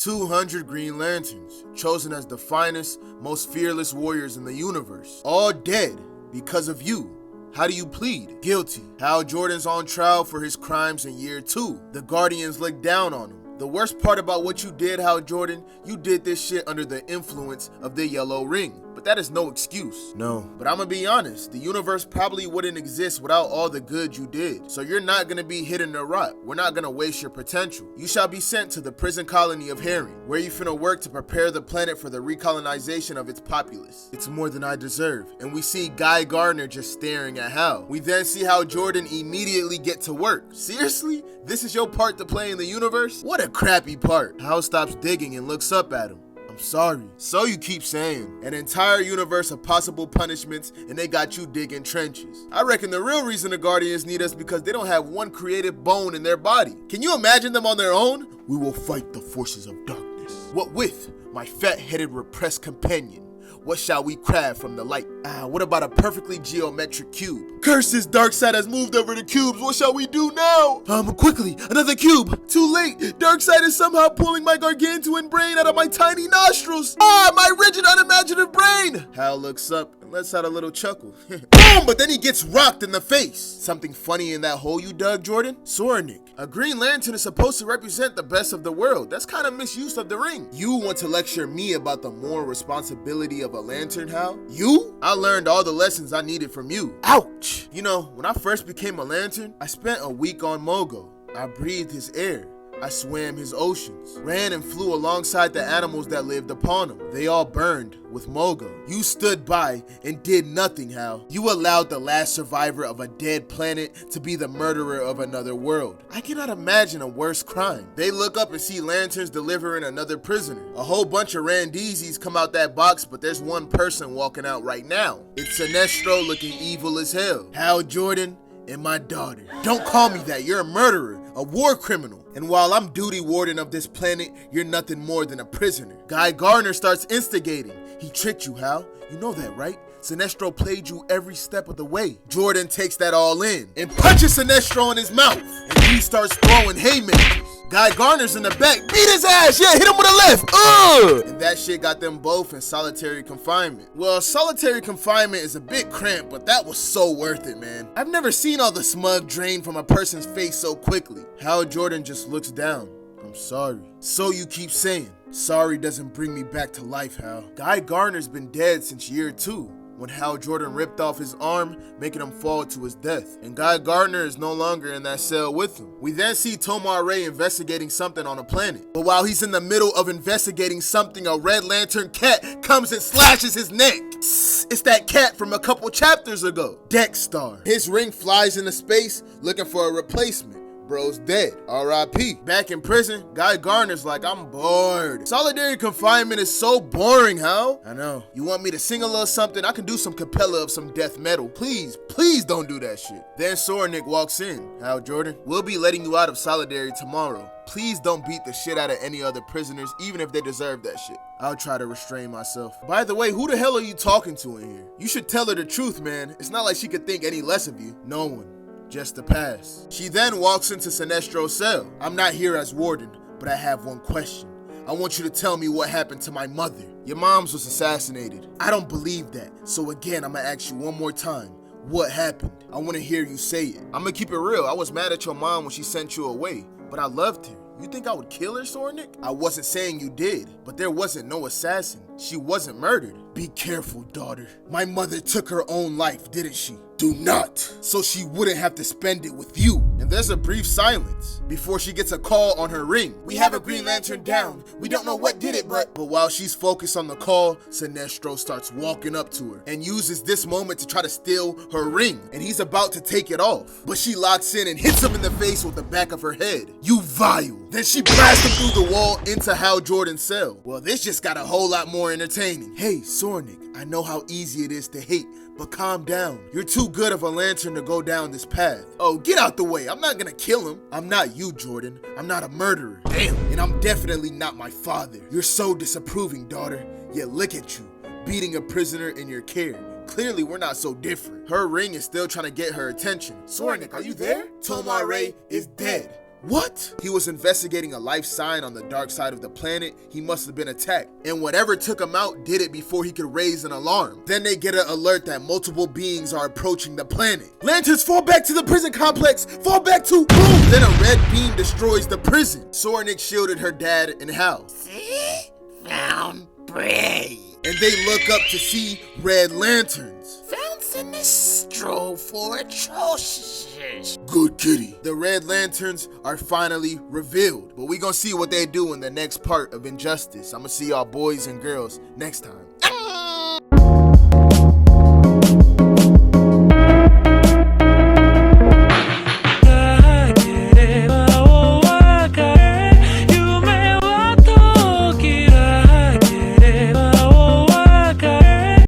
200 Green Lanterns, chosen as the finest, most fearless warriors in the universe, all dead because of you. How do you plead? Guilty. Hal Jordan's on trial for his crimes in year 2. The Guardians look down on him. The worst part about what you did, Hal Jordan, you did this shit under the influence of the yellow ring. But that is no excuse. No. But I'm gonna be honest, the universe probably wouldn't exist without all the good you did. So you're not gonna be hit in the rut. We're not gonna waste your potential. You shall be sent to the prison colony of Herring, where you finna work to prepare the planet for the recolonization of its populace. It's more than I deserve. And we see Guy Gardner just staring at Hal. We then see Hal Jordan immediately get to work. Seriously? This is your part to play in the universe? What a crappy part. Hal stops digging and looks up at him. I'm sorry. So you keep saying. An entire universe of possible punishments, and they got you digging trenches. I reckon the real reason the Guardians need us because they don't have one creative bone in their body. Can you imagine them on their own? We will fight the forces of darkness. What with my fat-headed repressed companion? What shall we craft from the light? What about a perfectly geometric cube? Curses, Darkseid has moved over the cubes. What shall we do now? Quickly, another cube. Too late. Darkseid is somehow pulling my gargantuan brain out of my tiny nostrils. My rigid, unimaginative brain. Hal looks up and lets out a little chuckle. Boom! But then he gets rocked in the face. Something funny in that hole you dug, Jordan? Soranik. A Green Lantern is supposed to represent the best of the world. That's kind of misuse of the ring. You want to lecture me about the moral responsibility of a lantern, Hal? You? I learned all the lessons I needed from you. Ouch! You know, when I first became a lantern, I spent a week on Mogo. I breathed his air. I swam his oceans, ran and flew alongside the animals that lived upon him. They all burned with Mogo. You stood by and did nothing, Hal. You allowed the last survivor of a dead planet to be the murderer of another world. I cannot imagine a worse crime. They look up and see lanterns delivering another prisoner. A whole bunch of Randizis come out that box, but there's one person walking out right now. It's Sinestro looking evil as hell. Hal Jordan and my daughter. Don't call me that. You're a murderer, a war criminal. And while I'm duty warden of this planet, you're nothing more than a prisoner. Guy Gardner starts instigating. He tricked you, Hal. You know that, right? Sinestro played you every step of the way. Jordan takes that all in and punches Sinestro in his mouth. And he starts throwing haymakers. Guy Gardner's in the back. Beat his ass. Yeah, hit him with a left. And that shit got them both in solitary confinement. Well, solitary confinement is a bit cramped, but that was so worth it, man. I've never seen all the smug drain from a person's face so quickly. Hal Jordan just looks down. I'm sorry. So you keep saying. Sorry doesn't bring me back to life, Hal. Guy Gardner's been dead since year 2. When Hal Jordan ripped off his arm, making him fall to his death. And Guy Gardner is no longer in that cell with him. We then see Tomar-Ray investigating something on a planet. But while he's in the middle of investigating something, a Red Lantern cat comes and slashes his neck. It's that cat from a couple chapters ago, Dexstar. His ring flies into space looking for a replacement. Bro's dead. R.I.P. Back in prison, Guy Gardner's like, I'm bored. Solitary confinement is so boring, Hal. I know. You want me to sing a little something? I can do some cappella of some death metal. Please, please don't do that shit. Then Soranik walks in. Hal Jordan, we'll be letting you out of solitary tomorrow. Please don't beat the shit out of any other prisoners, even if they deserve that shit. I'll try to restrain myself. By the way, who the hell are you talking to in here? You should tell her the truth, man. It's not like she could think any less of you. No one. Just the past. She then walks into Sinestro's cell. I'm not here as warden, but I have one question. I want you to tell me what happened to my mother. Your mom's was assassinated. I don't believe that. So again, I'm gonna ask you one more time. What happened? I want to hear you say it. I'm gonna keep it real. I was mad at your mom when she sent you away, but I loved her. You think I would kill her, Soranik? I wasn't saying you did, but there wasn't no assassin. She wasn't murdered. Be careful, daughter. My mother took her own life, didn't she? Do not, so she wouldn't have to spend it with you. And there's a brief silence before she gets a call on her ring. We have a Green Lantern down. We don't know what did it, but while she's focused on the call, Sinestro starts walking up to her and uses this moment to try to steal her ring. And he's about to take it off, but she locks in and hits him in the face with the back of her head. You vile. Then she blasts him through the wall into Hal Jordan's cell. Well, this just got a whole lot more entertaining. Hey, Soranik, I know how easy it is to hate, but calm down. You're too good of a lantern to go down this path. Oh, get out the way. I'm not gonna kill him. I'm not you, Jordan. I'm not a murderer. Damn. And I'm definitely not my father. You're so disapproving, daughter. Yet look at you, beating a prisoner in your care. Clearly, we're not so different. Her ring is still trying to get her attention. Soranik, are you there? Tomar-Ray is dead. What? He was investigating a life sign on the dark side of the planet. He must have been attacked. And whatever took him out did it before he could raise an alarm. Then they get an alert that multiple beings are approaching the planet. Lanterns, fall back to the prison complex. Fall back to boom. Then a red beam destroys the prison. Soranik shielded her dad and Hal. See? Found prey. And they look up to see red lanterns. Found Sinestro for atrocious. Good kitty. The red lanterns are finally revealed. But we gonna see what they do in the next part of Injustice. I'm gonna see y'all boys and girls next time.